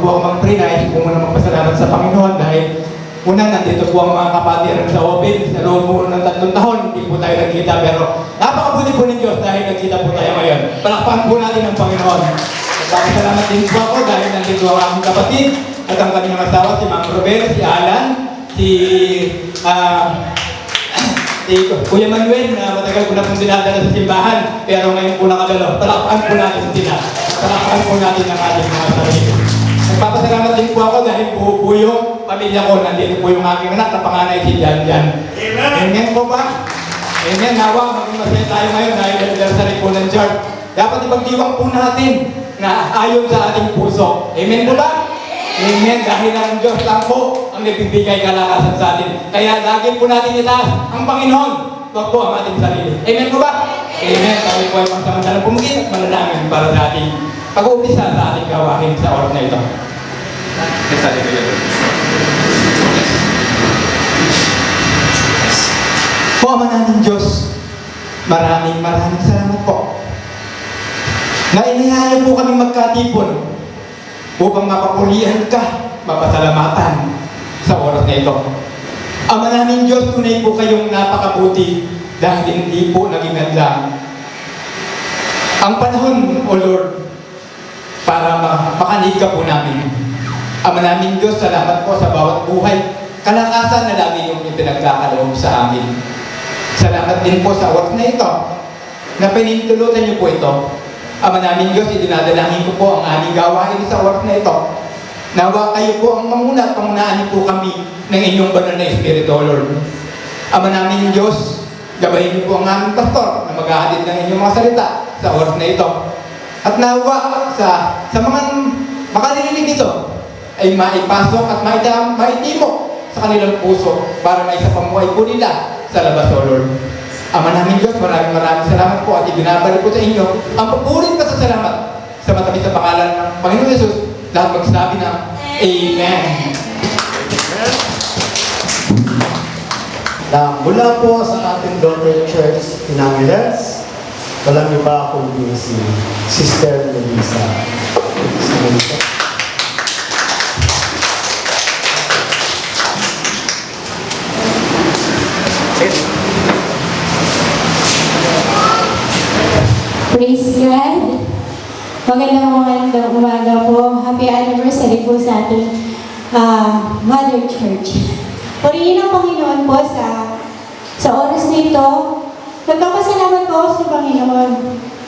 po ako mag-pray, nais po muna magpasalamat sa Panginoon dahil una, nandito po ang mga kapatid sa open, sa loob po ng 3 taon, hindi po tayo nagkita, pero napakabuti po ng Diyos dahil nagkita po tayo ngayon. Palakpakan po natin ang Panginoon. Nagpapasalamat din po ako dahil nandito ang aking kapatid at ang kanyang asawa, si Mang Robert, si Alan, si Kuya Manuel na matagal ko na pong dinadala sa simbahan, pero ngayon po nakadalo. Palakpakan po natin sila. Palakpakan po natin ang ating mga sarili. Nagpapasalamat din po ako dahil buo po yung pamilya ko. Nandito po yung aking anak na panganay si Jan Jan. Amen po ba? Amen. Nawa, maging masaya tayo ngayon dahil anniversary po ng church. Dapat ipagdiwang po natin na ayon sa ating puso. Amen po ba? Amen. Dahil ang Diyos lang po ang nagbibigay kalakasan sa atin. Kaya lagi po natin itaas ang Panginoon. Huwag po ang ating sarili. Amen po ba? Amen. Tayo po ay magsamantalang pumugin at manalangin para sa ating pag-uumpisa sa ating gawain sa oras na ito. Po, Ama natin Diyos, maraming salamat po. Na inihaya po kami magkatipon upang mapapurihan ka, mapasalamatan sa oras na ito. Ama namin Diyos, tunay po kayong napakabuti dahil hindi po naging hadlang ang panahon, O Lord, para makanig ka po namin. Ama namin Diyos, salamat po sa bawat buhay, kalakasan na lagi yung ipinagkakaloob sa amin. Salamat din po sa oras na ito, na pinintulutan niyo po ito. Ama namin Diyos, idinadalangin ko po ang aming gawain sa oras na ito. Nawa kayo po ang mamuna at pangunahan niyo po kami ng inyong banal na Espiritu, Lord. Ama namin Diyos, gabahin niyo po ang aming pastor na maghahatid ng inyong mga salita sa oras na ito. At nawa sa mga makarinig ito ay maipasok at maitimo sa kanilang puso para maisapamuhay po nila sa labas, O Lord. Ama namin Diyos, maraming salamat po at ibinabalik po sa inyo ang papurit pa sa salamat sa matamis na pangalan ng Panginoon Yesus. Lahat magsabi ng Amen. Na mula po sa ating daughter church in Angeles, walang iba kundi si Sister Melissa. Praise God! Magandang umaga po. Happy anniversary po sa ating Mother Church. Purihin ang Panginoon po sa oras na ito. Nagpapasalamat po sa Panginoon.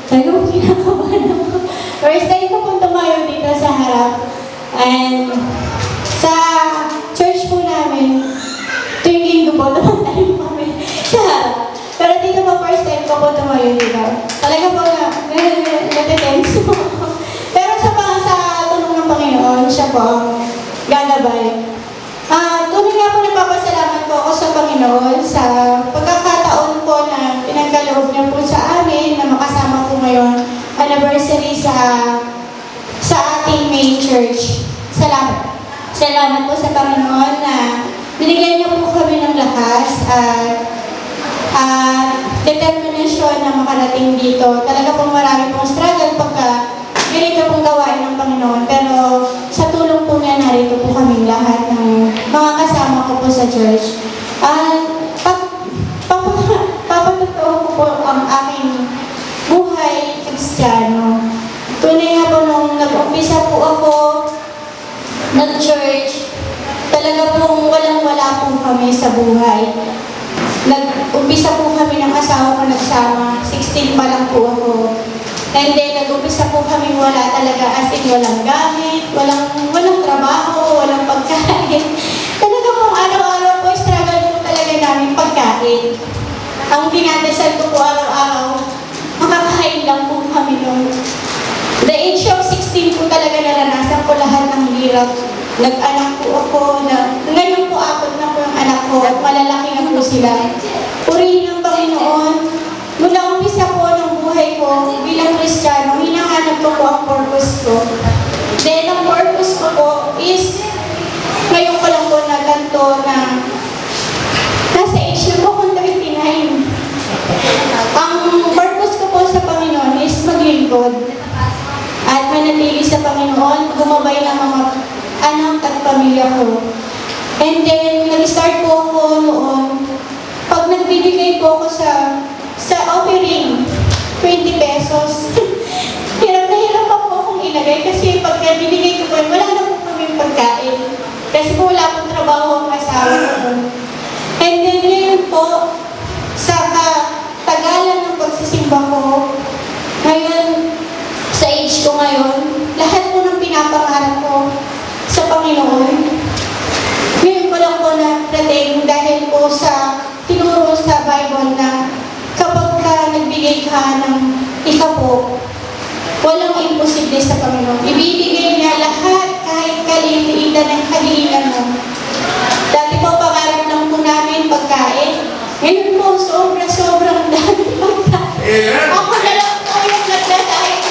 Talagang kinakabahan ako. First time ko pong tumayo dito sa harap. And sa church po namin, tuwing linggo po, tayo kami sa harap. Pero dito po, first time ko po tumayo dito. Talaga po natatense po ako. Pero sa tulong ng Panginoon, siya po ang gagabay. Tunay nga po nagpapasalamat po ako sa Panginoon sa pagkakataon po na pinagkaloob niya po sa amin na makasama po ngayon anniversary sa ating main church. Salamat. Salamat po sa Panginoon na binigyan niya po kami ng lakas at determinasyon na makarating dito. Talaga pong marami pong struggle pagka ganito pong gawain ng Panginoon. Pero sa tulong po niya, narito po kaming lahat ng mga kasama ko po sa church. At papatotoo ko po ang aking buhay Kristiyano. Tunay nga po nung nag-umpisa po ako nag-church, talaga pong walang-wala po kami sa buhay. Nag-umpisa po kami ng asawa ko nagsama, 16 pa lang po ako. And then, nag-umpisa po kami wala talaga, as in walang gamit, walang trabaho, walang pagkain. Talaga pong araw-araw po, struggle po talaga namin pagkain. Ang pinadasal ko po araw-araw, makakain lang po kami noon. The age of 16 po talaga naranasan ko lahat ng hirap. Nag-anak po ako na, ngayon po apat na po yung anak ko at malalaki na po sila. Purihin ang Panginoon. Mula umpisa po ng buhay ko bilang Kristiyano, hinahanap ko po ang purpose ko. Then ang purpose ko po is, ngayon ko lang po na ganito na nasa age na po akong 39. Ang purpose ko po sa Panginoon is maglingkod. At manatili sa Panginoon, gumabay ng mga nag-start po ako noon, pag nagbibigay po ako sa offering, 20 pesos. Hirap na hirap pa po akong ilagay kasi pagka binigay ko po, wala na po kami pagkain. Kasi po wala pong trabaho ang asawa ko. And then ngayon po, sa tagalan ng pagsisimba ko, ngayon, sa age ko ngayon, lahat po ng pinapangarap ko sa Panginoon, ngayon ko lang po na-rating dahil po sa tinuro sa Bible na kapag ka nagbigay ka ng ikapo, walang imposible sa Panginoon. Ibibigay niya lahat kahit kaliliitan ng kahilingan mo. Dati po pangarap lang po namin pagkain. Ngayon po, sobrang dami pagkain. Ako na lang po yung nagdadahil.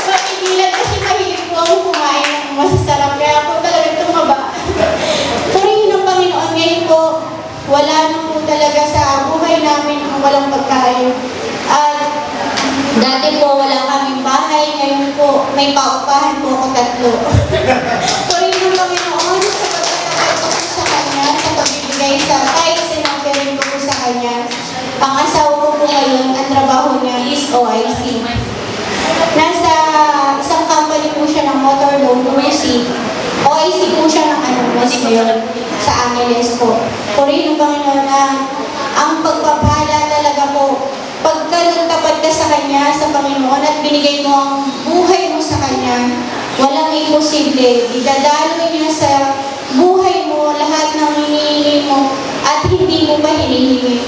Mapigilan kasi mahilig po ako kumain ng masasarap. Kaya ako talaga tumaba. Purihin ng Panginoon ngayon po, wala na po talaga sa buhay namin ang walang pagkain. At dati po wala kaming bahay, ngayon po may paupahan po ako 3. Purihin ng Panginoon sa pagkakataon ko po sa Kanya, sa pagbibigay sa kahit sinampirin ko po sa Kanya. Ang asawa ko po ngayon, ang trabaho niya is OIC. Nasa isang company po siya ng motorhome, OIC. OIC po siya ng mas ngayon sa Angeles po. Purihin ng Panginoon na ang pagpapala talaga po, pagka nagtapat ka sa Kanya, sa Panginoon, at binigay mo ang buhay mo sa Kanya, walang imposible. Idadaloy niya sa buhay mo lahat ng hinihingi mo at hindi mo pa hinihingi.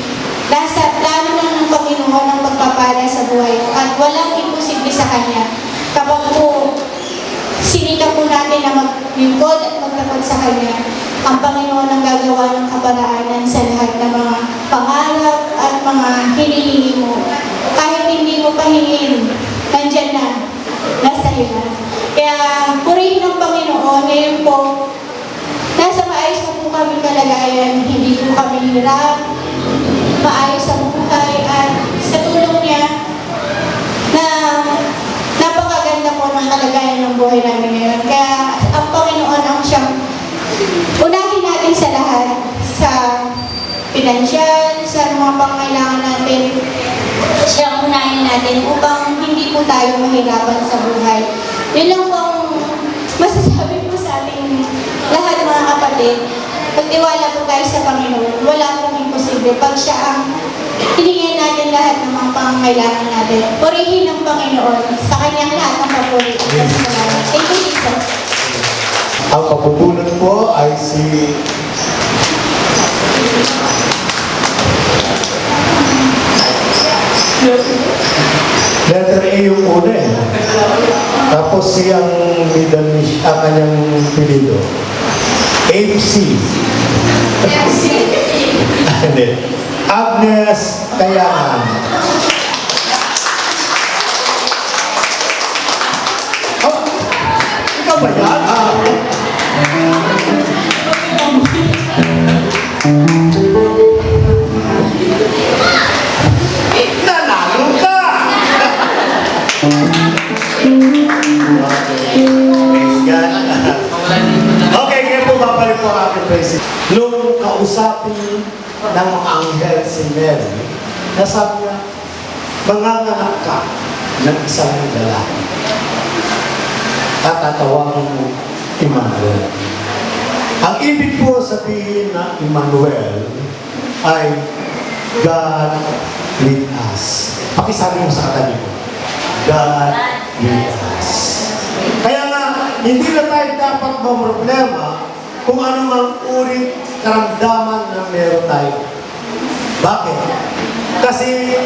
Nasa plano lang ng Panginoon ang pagpapala sa buhay mo at walang imposible sa Kanya. Kapag po sinika po natin na maglingkod at magtapat sa Kanya, ang Panginoon ang gagawa ng kaparaanan sa lahat ng mga pangarap at mga hinihingi mo. Kahit hindi mo pahingin, nandyan na, nasa iyo na. Kaya purihin ng Panginoon, ngayon po, nasa maayos na po kami kalagayan, hindi po kami hirap, maayos ang buhay, at sa tulong niya, na napakaganda po ng kalagayan ng buhay namin ngayon. Kaya ang Panginoon ang siyang unahin natin sa lahat, sa pinansyal, sa mga pangailangan natin, siyang unahin natin upang hindi po tayo mahirapan sa buhay. Yun lang pong masasabi po sa ating lahat mga kapatid. Pagtiwala po tayo sa Panginoon, wala pong imposible. Pag siya ang hiningin natin lahat ng mga pangailangan natin, purihin ng Panginoon sa kanyang lahat ng papuri. Thank you, Jesus. Ang pagpupulot po ay si letter A yung una eh. Tapos siyang middle niche, ang kanyang pilido. FC. Hindi. Agnes Kayanan. Oh, ikaw ba yan? Nanalo ka! Praise God. Okay, kaya po babalik po ang aking president. Nung kausapin ng mga anghel si Mary, nasabi niya, manganganak ka ng isang lalaki. Tatatawagin mo Emmanuel. Ang ibig po sabihin na Emmanuel ay God with us. Pakisabi mo sa katabi ko, God with us. Kaya nga, hindi na tayo dapat mamroblema kung anumang uri karamdaman na meron tayo. Bakit? Kasi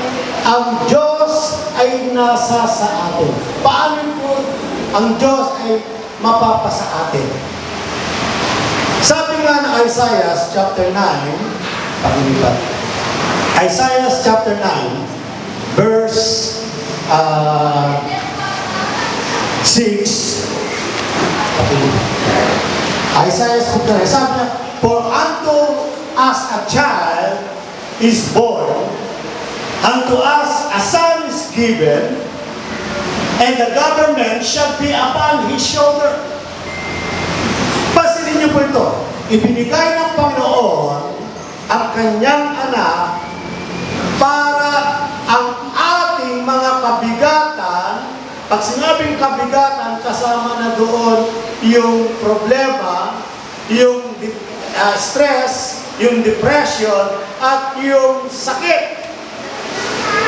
ang Diyos ay nasa sa atin. Paano po ang Diyos ay mapapasa atin? Sabi nga ng Isaiah chapter 9, pag-inibat. Isaiah chapter 9, verse 6, Isaiah chapter 9, sabi niya, for unto us a child is born, unto us a son is given, and the government shall be upon his shoulder. Pansinin niyo po ito. ibinigay ng Panginoon ang kanyang anak para ang ating mga kabigatan, pag sinabing kabigatan, kasama na doon yung problema, yung stress, yung depression, at yung sakit.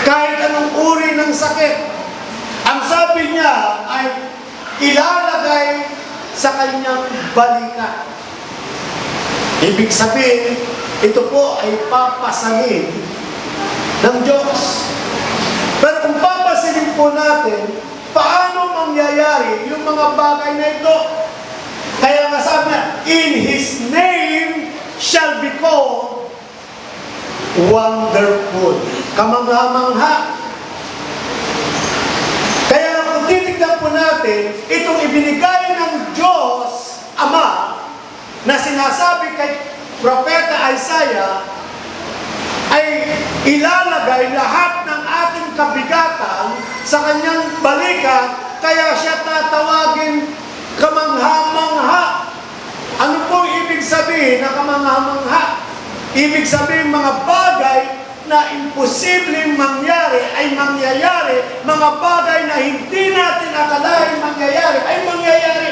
Kahit anong uri ng sakit. Ang sabi niya ay ilalagay sa kanyang balikat. Ibig sabihin, ito po ay papasanin ng Diyos. Pero kung papasanin po natin, paano mangyayari yung mga bagay na ito? Kaya nga sabi niya, in His name shall be called Wonderful. Kamangha-mangha. Kaya kung titignan po natin, itong ibinigay ng Diyos Ama na sinasabi kay Propeta Isaiah ay ilalagay lahat ng ating kabigatan sa kanyang balikat, kaya siya tatawagin kamangha-mangha. Ano po ibig sabihin na kamangha-mangha? Ibig sabihin mga bagay na imposibleng mangyari ay mangyayari, mga bagay na hindi natin akalain mangyayari ay mangyayari.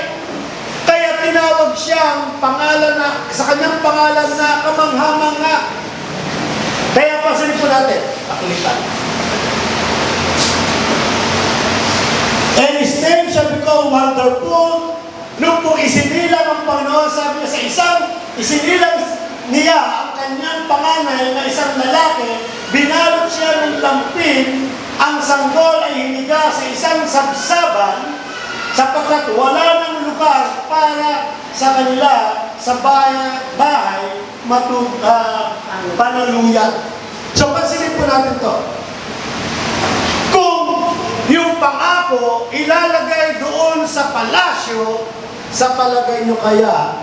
Kaya tinawag siyang pangalan na, sa kanyang pangalan na kamangha-mangha. Kaya pasanin po natin, pakulitan. And His name shall become wonderful. Nung po isinilang ang Panginoon, sabi niya sa isang, isinilang niya ang kanyang panganay na isang lalaki, binalot siya ng lampin, ang sanggol ay hiniga sa isang sabsaban, sapagkat wala ng lugar para sa kanila sa bahay panaluyan. So, pansinin po natin to. Kung yung pangako ilalagay doon sa palasyo, sa palagay nyo kaya,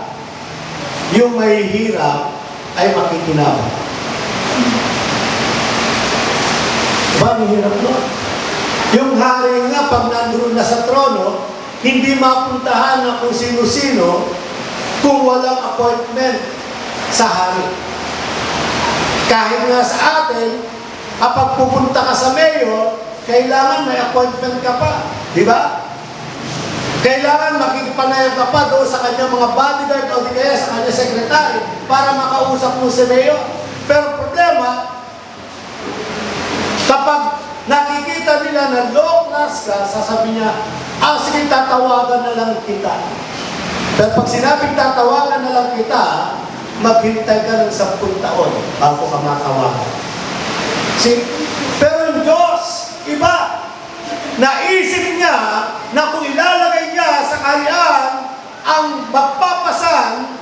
yung mahihirap ay makikinabang. Diba, mahirap no? Yung hari nga, pag nandun na sa trono, hindi mapuntahan na kung sino-sino kung walang appointment sa hari. Kahit nga sa atin, kapag pupunta ka sa mayor, kailangan may appointment ka pa. Di ba? Kailangan makikipanayag ka pa doon sa kanyang mga bodyguard o di kaya sa kanyang secretary para makausap mo si mayor. Pero problema, kapag nakikita nila na low class ka, sasabi niya, sige, tatawagan na lang kita. Pero pag sinabing tatawagan na lang kita, maghintay ka ng 10 taon bago ka makawagan. See? Pero yung Diyos, iba. Naisip niya na kung ilalagay niya sa kaharian ang magpapasan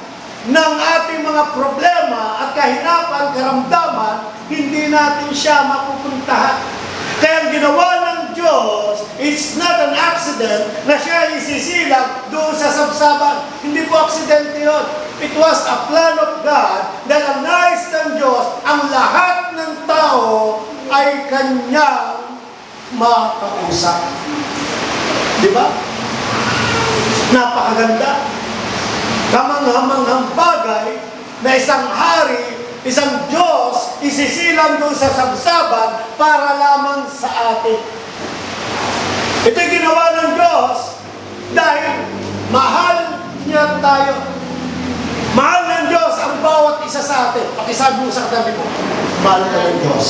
ng ating mga problema at kahirapan, karamdaman, hindi natin siya mapupuntahan. Kaya ang ginawa ng Diyos, it's not an accident na siya isisilang doon sa sabsaban. Hindi po aksidente yun. It was a plan of God dahil ang nais ng Diyos, ang lahat ng tao ay kanyang makausap. Di ba? Napakaganda. Kamanghamanghang bagay na isang hari, isang Diyos, isisilang doon sa sabsaban para lamang sa atin. Ito'y ginawa ng Diyos dahil mahal niya tayo. Mahal ng Diyos ang bawat isa sa atin. Pakisabi mo sa katabi mo, mahal ka ng Diyos.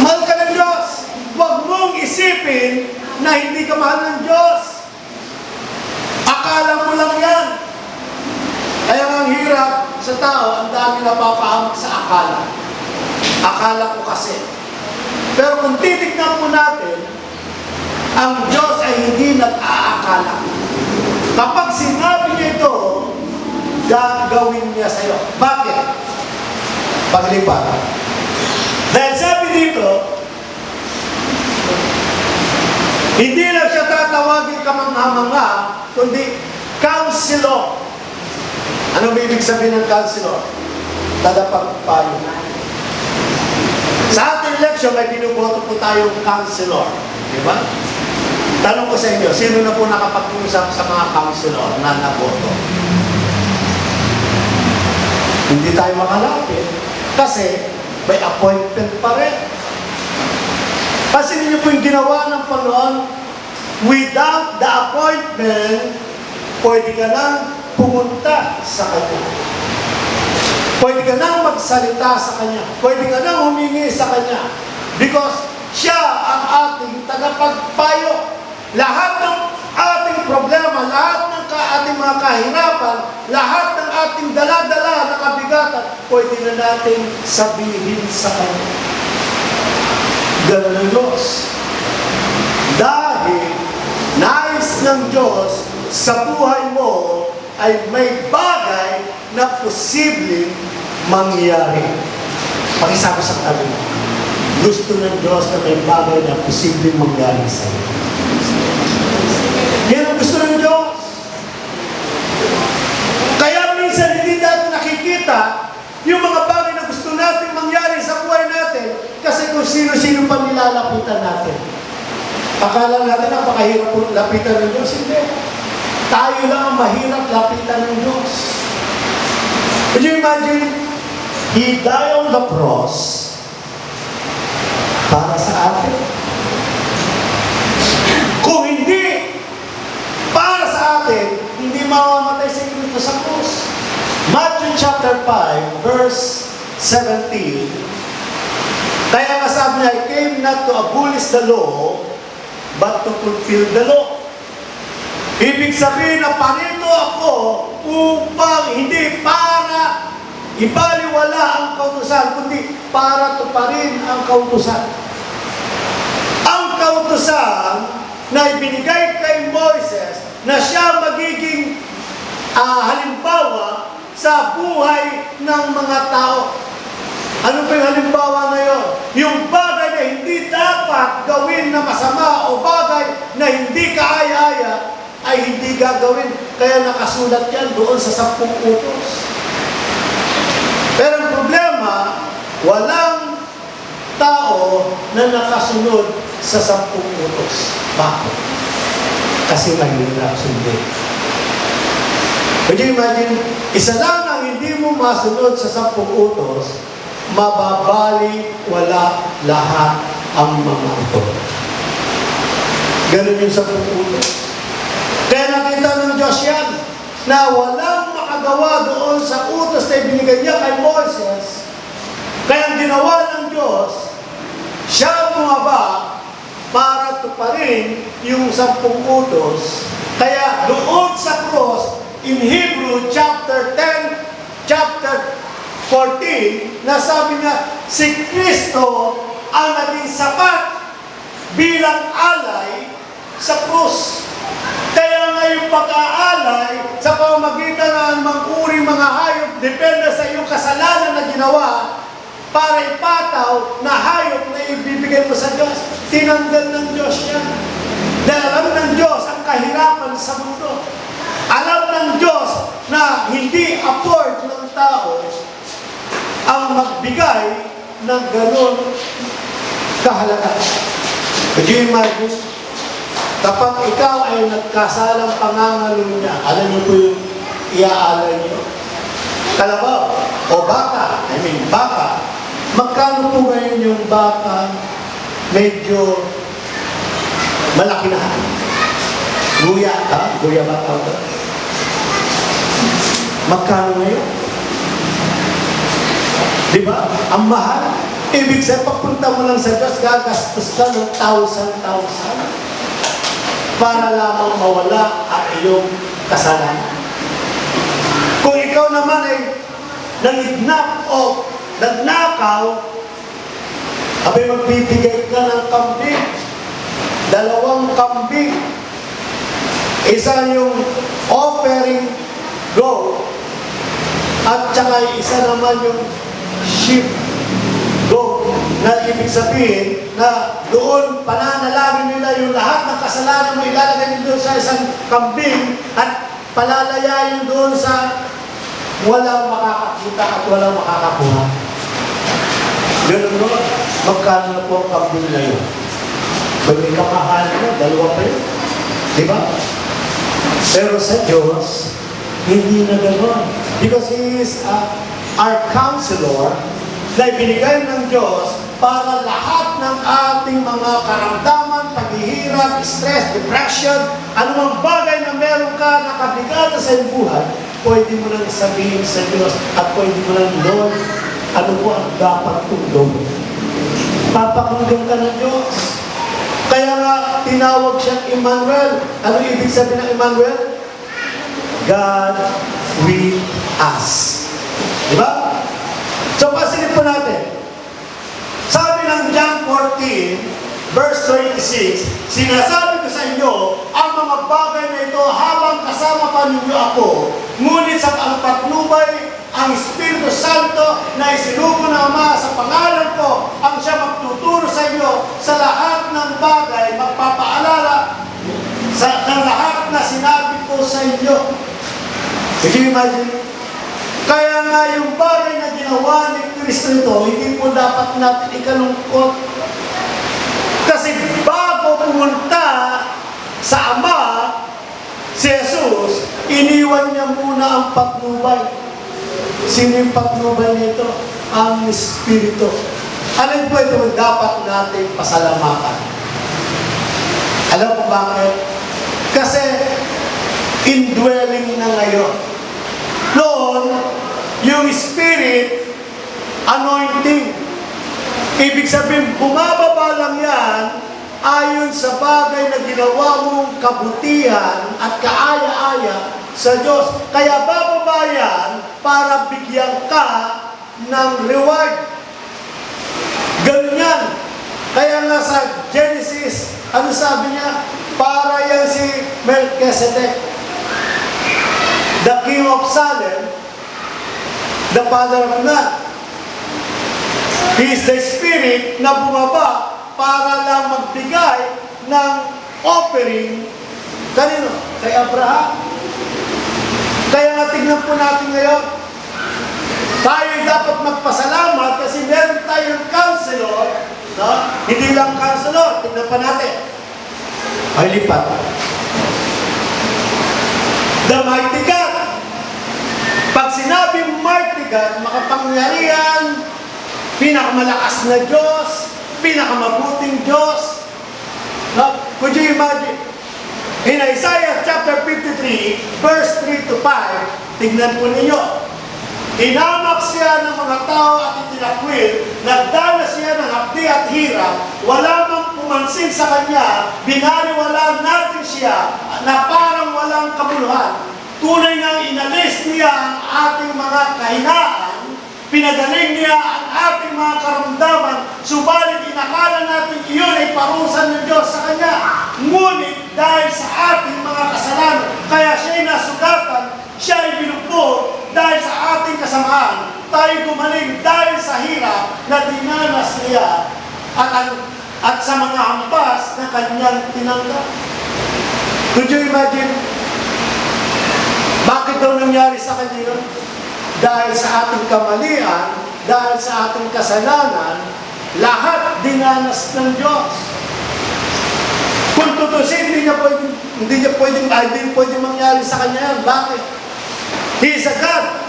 Mahal ka ng Diyos. Huwag mong isipin na hindi ka mahal ng Diyos. Akala mo lang yan. Kaya ang hirap sa tao, ang dami napapahamak sa akala. Akala ko kasi. Pero kung titignan mo natin, ang Diyos ay hindi nag-aakala. Kapag sinabi niya ito, gagawin niya sa'yo. Bakit? Paglipat. Dahil sabi dito, hindi lang siya tatawagin kamangha-mangha, kundi counselor. Ano ibig sabihin ng counselor? Tagapagpayo. Sa ating election, may binuboto po tayong counselor. Di ba? Tanong ko sa inyo, sino na po nakapag-usap sa mga counselor na naboto? Hindi tayo makalapit kasi may appointment pa rin. Kasi ninyo po yung ginawa ng Panginoon, without the appointment, pwede ka lang pumunta sa Kanya. Pwede ka lang magsalita sa Kanya. Pwede ka lang humingi sa Kanya. Because siya ang ating tagapagpayo. Lahat ng ating problema, lahat ng ating mga kahirapan, lahat ng ating dala-dala na kabigatan, pwede na natin sabihin sa Kanya. Ganun ang Diyos. Dahil nais ng Diyos sa buhay mo ay may bagay na posibleng mangyari. Pakisabi sa katabi mo. Gusto ng Diyos na may bagay na posibleng mangyari sa iyo. Yan ang gusto ng Diyos. Kaya minsan hindi natin nakikita yung mga bagay na gusto natin mangyari sa buhay natin kasi kung sino-sino pa nilalapitan natin. Akala natin napakahirap po lapitan ng Diyos. Hindi. Tayo lang ang mahirap lapitan ng Diyos. Could you imagine? He died on the cross para sa atin. Kung hindi para sa atin, hindi mamamatay si Kristo sa cross. Matthew chapter 5, verse 17. Kaya nga sabi niya, I came not to abolish the law, but to fulfill the law. Ibig sabihin na parito ako upang hindi para ibaliwala ang kautusan, kundi para tuparin ang kautusan. Ang kautusan na ibinigay kay Moises na siya magiging halimbawa sa buhay ng mga tao. Ano pa yung halimbawa na yun? Yung bagay na hindi dapat gawin na masama o bagay na hindi kaaya-aya ay hindi gagawin. Kaya nakasulat yan doon sa 10 utos. Pero ang problema, walang tao na nakasunod sa 10 utos. Bakit? Kasi mahirap sundin. Could you imagine? Isa lang ang hindi mo masunod sa 10 utos, mababali wala lahat ang mga ito. Ganun yung 10 utos. Kaya nakita ng Diyos yan, na walang makagawa doon sa utos na ibinigay niya kay Moses. Kaya ang ginawa ng Diyos, siya bumaba para tuparin yung 10 utos. Kaya doon sa cross, in Hebrew chapter 10, chapter 14, nasabi na si Kristo ang naging sapat bilang alay sa krus. Kaya nga yung pag-aalay sa pamamagitan ng mang-uri mga hayop, depende sa iyong kasalanan na ginawa, para ipataw na hayop na ibibigay mo sa Diyos. Tinanggal ng Diyos yan. Dahil alam ng Diyos ang kahirapan sa mundo. Alam ng Diyos na hindi afford ng tao ang magbigay ng ganon kahalaga. Could you imagine? Kapag ikaw ay nagkasalang pangangalo niya, alam niyo po yung iaalay niyo? Kalabaw o baka, baka. Magkano po ngayon yung baka medyo malaki na? Guya ka? Guya ba tawag? Magkano ngayon? Di ba? Ang mahal. Ibig sabihin, pagpunta mo lang sa Diyos, gagastos ka ng 1,000 para lamang mawala ang iyong kasalanan. Kung ikaw naman ay nangidnap o nagnakaw, abay magbibigay ka ng kambing. 2 kambing. Isa yung offering goat at saka isa naman yung sheep goat, na ibig sabihin na doon pananalangin nila yung lahat ng kasalanan mo ilalagay nyo doon sa isang kambing at palalayain doon sa walang makakakita at walang makakakuha. Ganun mo, magkano na po ang kambing na yun? May kamahal mo, 2 pa yun. Diba? Pero sa Diyos, hindi na gano'n. Because He is a our counselor na ibinigay ng Diyos para lahat ng ating mga karamdaman, paghihirap, stress, depression, anumang bagay na meron ka na kabigatan sa iyong buhay, pwede mo nang sabihin sa Diyos at pwede mo nang, Lord, ano po ang dapat kong gawin? Papakinggan ka ng Diyos. Kaya nga, tinawag siyang Emmanuel. Ano ibig sabihin ng Emmanuel? God with us. Diba? So, pasilip po natin. Sabi ng John 14, verse 26, sinasabi ko sa inyo, ang mga bagay na ito habang kasama pa ninyo ako, ngunit sa ang patnubay, ang Espiritu Santo na isinugo ng Ama sa pangalan ko, ang siya magtuturo sa inyo sa lahat ng bagay, magpapaalala ng lahat na sinabi ko sa inyo. Could you imagine? Kaya nga yung bagay na ginawa ni Kristo ito, hindi po dapat natin ikalungkot. Kasi bago pumunta sa Ama, si Jesus, iniwan niya muna ang patnubay. Sino yung patnubay nito? Ang Espiritu. Ano po ito dapat natin pasalamatan? Alam po bakit? Kasi indwelling na ngayon. Noon, yung Spirit, anointing. Ibig sabihin, bumababa lang yan ayon sa bagay na ginawa mong kabutihan at kaaya-aya sa Diyos. Kaya bababa yan para bigyan ka ng reward. Ganun yan. Kaya nga sa Genesis, ano sabi niya? Para yan si Melchizedek, the king of Salem, the father of God. He is the Spirit na bumaba para lang magbigay ng offering kanino? Kay Abraham. Kaya nga tignan po natin ngayon, tayo dapat magpasalamat kasi meron tayong counselor, no? Hindi lang counselor, tignan pa natin. Ay, lipat. The mighty God. Pag sinabing mighty God, makapangyarihan, pinakamalakas na Diyos, pinakamabuting Diyos. Now, could you imagine? In Isaiah chapter 53, verse 3 to 5, tignan po ninyo. Inamak siya ng mga tao at itinakwil, nagdanas siya ng hapdi at hirap, wala mang pumansin sa kanya, binaliwala natin siya na parang walang kabuluhan. Tunay ngang inalis niya ang ating mga kahinaan, pinagaling niya ang ating mga karamdaman, subalit inakala natin iyon ay parusa ng Diyos sa Kanya. Ngunit dahil sa ating mga kasalanan, kaya siya'y nasugatan, siya'y binupog, dahil sa ating kasamaan, tayo gumaling dahil sa hirap na dinanas niya at sa mga hampas na Kanyang tinanggap. Could you imagine? Bakit daw nangyari sa Kanya yun? Dahil sa ating kamalian, dahil sa ating kasalanan, lahat dinanas ng Diyos. Kung tutusin, hindi pwedeng mangyari sa Kanya yan. Bakit? He is a God.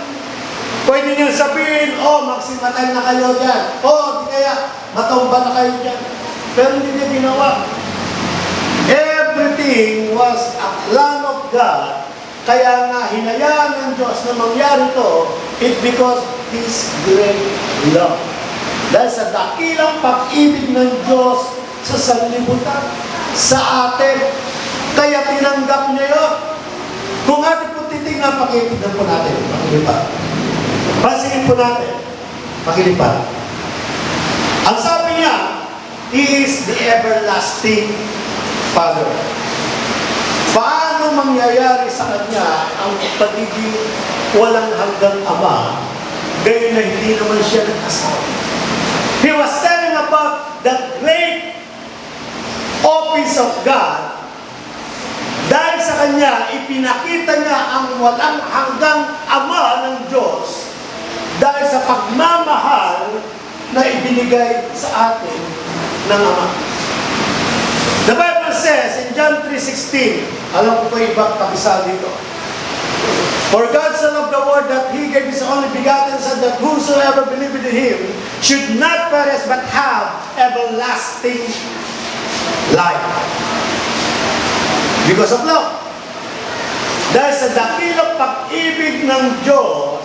Pwede niyang sabihin, magsimatay na kayo dyan. Di kaya, matumba na kayo dyan. Pero hindi niya ginawa. Everything was a plan of God. Kaya nga, hinayaan ng Diyos na mangyari ito, it because His great love. Dahil sa dakilang pag-ibig ng Diyos sa sanlibutan, sa atin, kaya tinanggap niya yun. Kung atin po titignan, pakitignan po natin, pakilipat. Pansinin po natin, pakilipat. Ang sabi niya, He is the everlasting Father. Paano mangyayari sa Kanya ang pagiging walang hanggang Ama, gayon na hindi naman siya nag-asawa? He was telling about the great office of God. Dahil sa Kanya, ipinakita niya ang walang hanggang Ama ng Diyos dahil sa pagmamahal na ibinigay sa atin ng Ama. The Bible says in John 3:16, alam ko pa ibang kabisa dito, For God so loved the world that He gave His only begotten Son, that whosoever believeth in Him should not perish but have everlasting life. Because of love. Dahil sa dakilang pag-ibig ng Diyos,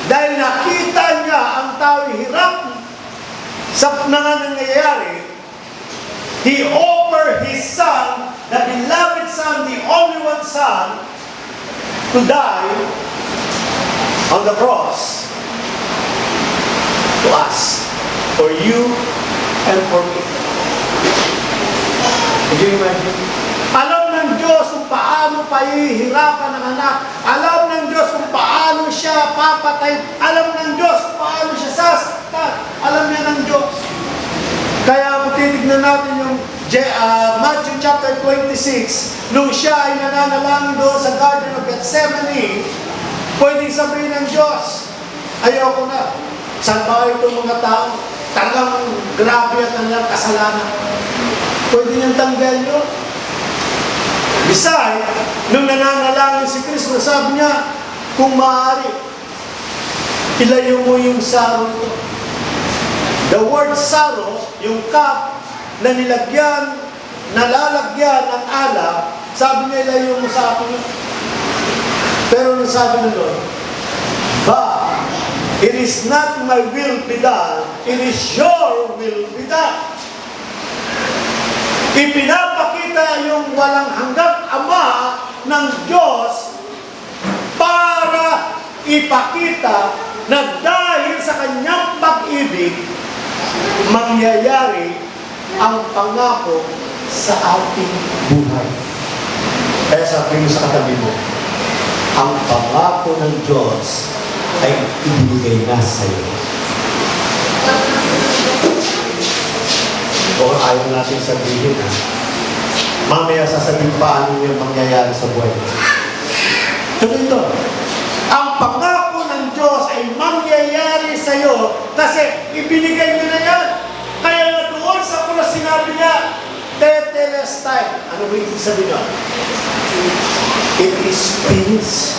dahil nakita niya ang tao'y hirap sa nangyayari, He offered His Son, the beloved Son, the only one Son, to die on the cross to us, for you and for me. Can you imagine? Alam ng Diyos kung paano pahihirapan ng anak. Alam ng Diyos kung paano siya papatay. Alam ng Diyos kung paano siya sasaktan. Alam niya ng Diyos. Kaya kung titignan natin yung Matthew chapter 26, nung siya ay nananalangin doon sa Garden of Gethsemane, pwedeng sabihin ng Diyos, ayoko na. Saan ba itong mga tao? Talagang grabe at kanilang kasalanan. Pwede niyang tanggal yun. Besides, nung nananalangin si Kristo, sabi niya, kung maaari, ilayo mo yung saro ito. The word saro, yung cup na nilagyan, nalalagyan ng alak, sabi niya, ilayo mo sa akin yun. Pero nung sabi ng Lord, but it is not my will be done, it is your will be done. Ipinapakita yung walang hanggang Ama ng Diyos para ipakita na dahil sa kanyang pag-ibig, mangyayari ang pangako sa ating buhay. Kaya sabi mo sa katabi mo, ang pangako ng Diyos ay ibinigay na sa iyo. O ayaw natin sabihin, ha? Mamaya sasabihin paano yung mangyayari sa buhay mo. Tuloy ito. Ang pangako ng Diyos ay mangyayari sa iyo kasi ibinigay niyo na yan. Kaya na doon sa una sinabi niya, tetelestai. Ano ba ibig sabihin niya? It is peace.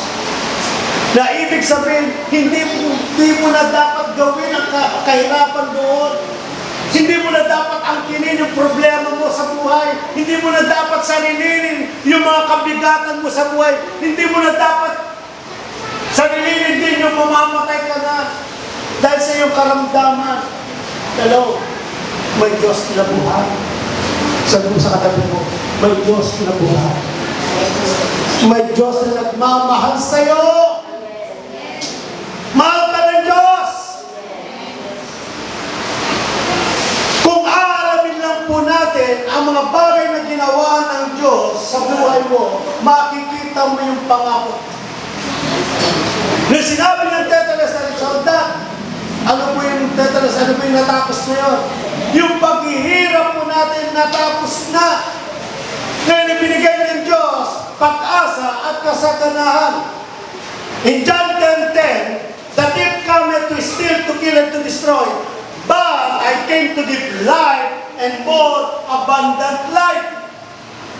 Na ibig sabihin, hindi mo na dapat gawin ang kahirapan doon. Hindi mo na dapat angkinin yung problema mo sa buhay. Hindi mo na dapat sarilinin yung mga kabigatan mo sa buhay. Hindi mo na dapat sarilinin din yung mamamatay ka na. Dahil sa iyong karamdaman. Hello, may Diyos na buhay. Sabi mo sa katabi mo, may Diyos na buhay. May Diyos na nagmamahal sa'yo. Mahal ka ng Diyos. Kung aalamin lang po natin ang mga bagay na ginawa ng Diyos sa buhay mo, makikita mo yung pangako. Nung sinabi ng Tetelestai, ano po yung Tetelestai, ano po yung natapos na yun? Yung paghihirap po natin natapos na. Ngayon ibinigay ng Diyos pag-asa at kasaganahan. In John 10:10, the thief cometh to steal, to kill, and to destroy. But I came to give life and more abundant life.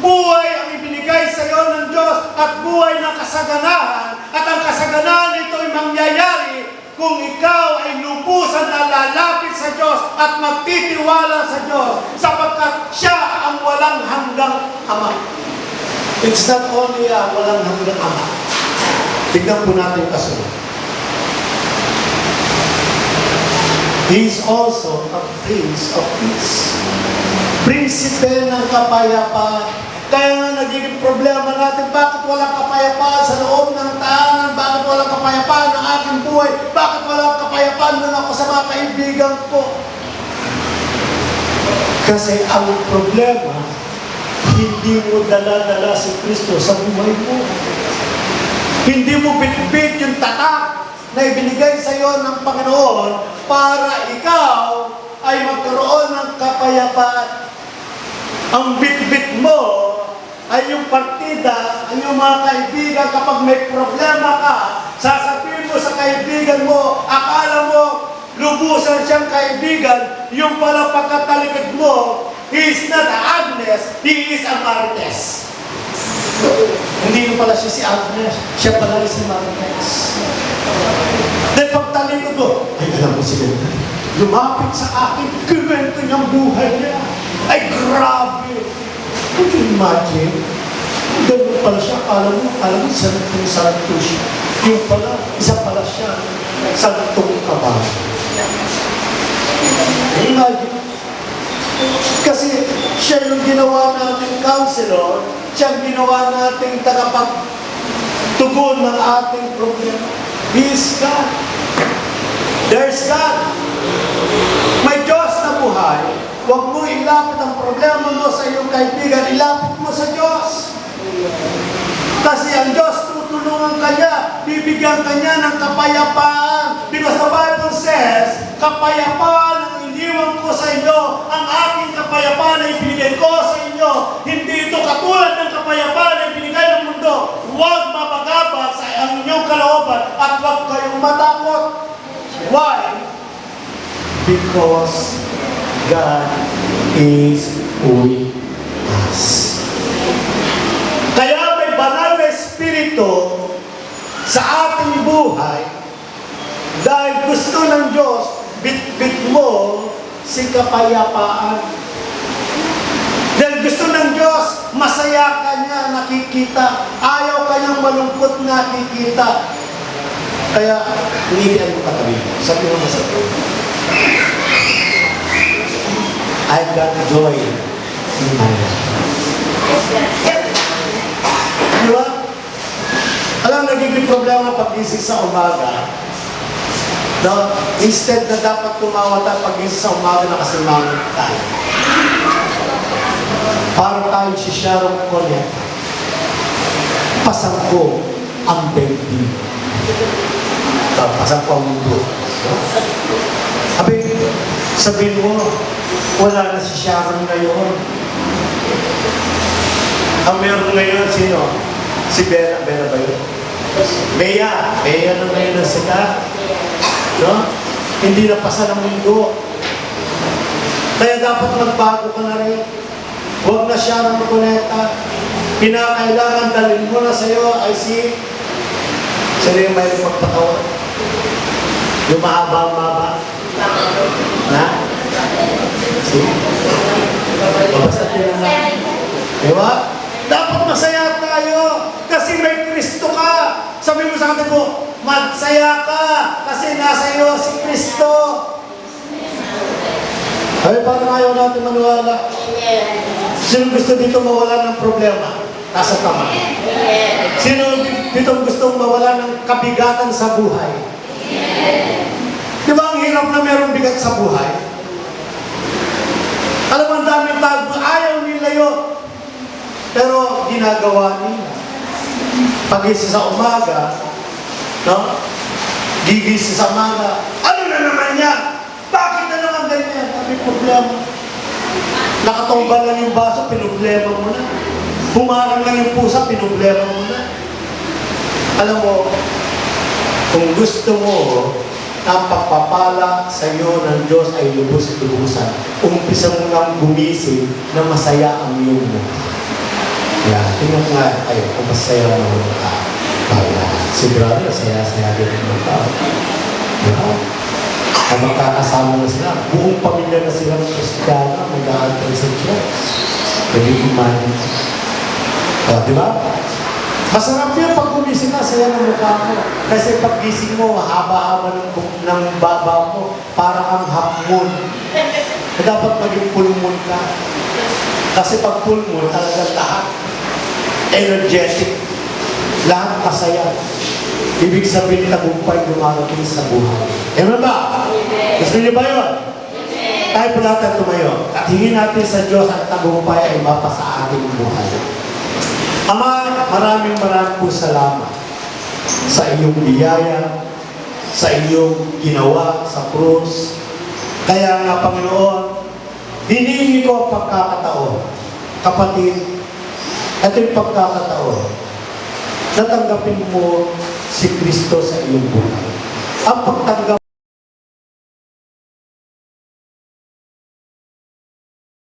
Buhay ang ibinigay sa iyo ng Diyos at buhay ng kasaganahan. At ang kasaganahan nito ay mangyayari kung ikaw ay lubusan na lalapit sa Diyos at magtitiwala sa Diyos sapagkat siya ang walang hanggang Ama. It's not only walang hanggang Ama. Tignan po natin kasunod. He is also a Prince of Peace. Prinsipe ng kapayapaan. Kaya nga nagiging problema natin, bakit walang kapayapaan sa loob ng tahanan? Bakit walang kapayapaan ng aking buhay? Bakit walang kapayapaan doon ako sa mga kaibigan ko? Kasi ang problema, hindi mo dala-dala si Kristo sa buhay mo. Hindi mo bitbit yung tatak na ibinigay sa iyo ng Panginoon para ikaw ay magkaroon ng kapayapaan. Ang bitbit mo ay yung partida, ay yung mga kaibigan. Kapag may problema ka, sasabihin mo sa kaibigan mo, akala mo lubusan siyang kaibigan, yung pala pagkatalikod mo, he is not Agnes, he is a Marites. Hindi pala siya si Agnes, siya pala ay si Marites. Dahil pagtalikod ko, ay alam mo si Ganda, lumapit sa akin, kinuwento niyang buhay niya. Ay grabe! Could you imagine? Ganun pala siya, alam mo, santong-santo siya. Yung pala, isa pala siya, santong kabayo. Imagine, kasi siya yung ginawa nating counselor, siya yung ginawa nating tagapagtugon ng ating problema. He is God. There's God. May Diyos na buhay. Huwag mo ilapit ang problema mo sa iyong kaibigan, ilapit mo sa Diyos. Kasi ang Diyos tutulungan kanya, bibigyan kanya ng kapayapaan. Because the Bible says, kapayapaan ang iniwan ko sa inyo, ang aking kapayapaan na ibigay ko sa inyo. Hindi ito katulad ng kapayapaan na ibigay ng mundo. Huwag mapagabag sa ang inyong kalooban at huwag kayong matakot. Why? Because God is with us. Kaya may banal na Espiritu sa ating buhay dahil gusto ng Diyos, bit-bit mo si kapayapaan. Dahil gusto ng Diyos, masaya ka niya nakikita. Ayaw ka niyang malungkot nakikita. Kaya, ngitian mo katabi. Sabi mo masabi. I've got joy in my life. Di ba? Alam, nagiging problema pag-isip sa umaga. No? Instead na dapat tumawa tayo pag-isip sa umaga na kasimangan tayo. Para tayo si Sharon Cornet. Pasang ko ang baby. Pasang ko ang mundo. Sabihin mo, wala na si Sharon ngayon. Ang meron ngayon, sino? Si Bea. Bea ba yun? Bea. Bea na ngayon ang sika. No? Hindi na pasa ng mundo. Kaya dapat magbago ka na rin. Huwag na Sharon Cuneta. Pinakailangan dalhin mo na sa'yo ay si sino yung may magpatawa? Yung mahaba-maba? Na? Si? Basta tinangan. Diba? Dapat masaya tayo kasi may Kristo ka. Sabi mo sa kanya mo, magsaya ka kasi nasa iyo si Kristo. Ay, paano ayaw natin maniwala? Sino gusto dito mawala ng problema? Nasa tama. Sino dito gusto mawala ng kabigatan sa buhay? Di ba ang hirap na mayroong bigat sa buhay? Alam mo, ang daming tao, ayaw nila yun. Pero ginagawa nila. Pag-isip sa umaga, no? Gigising sa umaga, ano na naman yan? Bakit na naman ganyan? May problema. Nakatumba lang yung baso, pinoblema mo na. Humarang lang yung pusa, pinoblema mo na. Alam mo, kung gusto mo ang pagpapala sa iyo ng Diyos ay lubos-lubusan, umpisa mo lang gumising na masaya ang iyong buhay. Yeah, tingnan nga kayo kung masaya mo ka. Si brother, saya-saya din ang tao. Yeah. Ang magkakasama na sila, buong pamilya na sila ng Kristiyana, mag-aantay sa Diyos. Nagiging mani. Di ba? Masarap yun pag gumising ka, saya ng mukha mo. Kasi pag gising mo, haba-haba ng baba mo, para kang hapmon. Dapat maging pulmon ka. Kasi pag pulmon, talagang lahat energetic, lahat masaya. Ibig sabihin, tagumpay lumarating sa buhay. Ewan ba? Gusto niyo ba yun? Tayo po natin tumayo. At hingin natin sa Diyos ang tagumpay ay mapa sa ating buhay. Ama, maraming po salamat sa iyong biyaya, sa iyong ginawa sa krus. Kaya nga, Panginoon, hinihingi ko ang pagkakataon. Kapatid, ito yung pagkakataon. Natanggapin mo si Kristo sa iyong buhay. Ang